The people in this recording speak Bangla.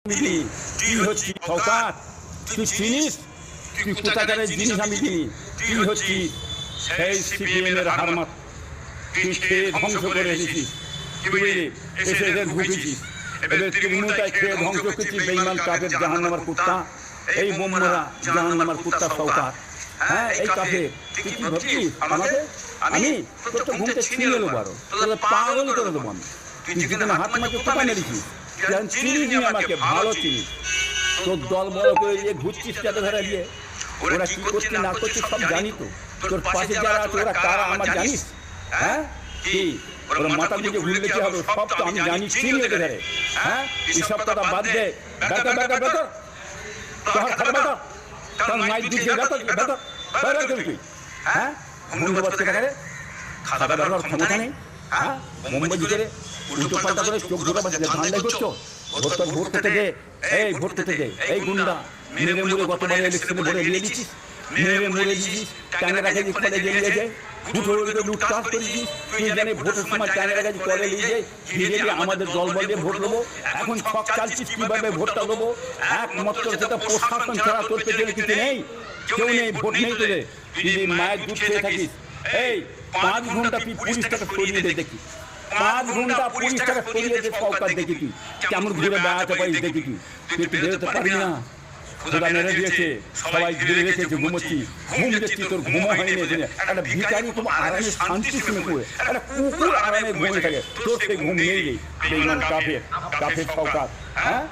মিলি তুই হচ্ছি সৌকাত, তুই চিনিস তুই কোথাকারের জিনিস আমি চিনি। তুই হচ্ছি সেই সিপিএমের হারমাত, তুই খেয়ে ধ্বংস করে এসেছিস, তুই এসে ঢুকেছিস, এবার তৃণমূলটাই খেয়ে ধ্বংস করছিস। বেঈমান কাফের জাহান্নামের কুত্তা, এই বোমরা জাহান্নামের কুত্তা সৌকাত। হ্যাঁ, এই কাফের তুই কি ভাবছিস আমাকে? আমি তোর তো ঘুমতে ছিনিয়ে নেবো, আরো তোদের পাগল করে দেবো আমি। তুই যেখানে হাত মাকে কোথা মেরেছিস, চিনিস নি আমাকে, ভালো চিনিস। তোর দল বড় করে দিয়ে ঘুরছিস যাতে ধরে দিয়ে, ওরা কি করছে না করছে সব জানি। তো তোর পাশে যারা আছে ওরা কারা আমার জানিস? হ্যাঁ, কি ওরা মাথা দিকে ঘুরে কি হবে সব তো আমি জানি, চিনি ওদের ধরে। হ্যাঁ, এই সব কথা বাদ দে, বেতর বেতর বেতর তোর খাতা বেতর, তোর মাইক দিকে বেতর বেতর বেতর তুই। হ্যাঁ, বন্ধ বাচ্চা করে খাতা বেতর ক্ষমতা নেই। হ্যাঁ, মুম্বাই করে উল্টো পাল্টা করে চোখ ধরে বাজে ধান্দাই করছো। ভোট করতে দে, এই ভোট করতে দে। এই গুন্ডা মেরে মুড়ে গতবারে ইলেকশনে ভোটে দিয়ে দিচ্ছিস, মেরে মুড়ে দিচ্ছিস, ক্যামেরা কাছে কলে গেলিয়ে যায়, দুটো লুটপাট করেছিস। তুই জানে ভোটের সময় ক্যামেরা কাছে কলে নিয়ে যায়, ফিরে গিয়ে আমাদের দল বল দিয়ে ভোট দেবো। এখন ছক চালছিস কিভাবে ভোটটা দেবো, একমাত্র সেটা প্রশাসন ছাড়া তোর পেছনে কিছু নেই, কেউ নেই, ভোট নেই তোদের। তুই যদি মায়ের দুধ খেয়ে থাকিস, এই 5 ঘন্টা তুই 20 টাকা সরিয়ে দে দেখি, 5 ঘন্টা 20 টাকা সরিয়ে দে সরকার দেখি তুই কেমন ঘুরে বেড়াতে পারিস দেখি। তুই তুই বেরোতে পারবি না, খোদা মেরে দিয়েছে, সবাই ঘিরে রেখেছে, ঘুমোচ্ছি, ঘুম দেখছি, তোর ঘুমো হয়নি। একটা ভিখারি তোমার আরামে শান্তি শুনে করে, একটা কুকুর আরামে ঘুমিয়ে থাকে, তোর সেই ঘুম নেই রে। বেঈমান কাফের, কাফের সরকার। হ্যাঁ।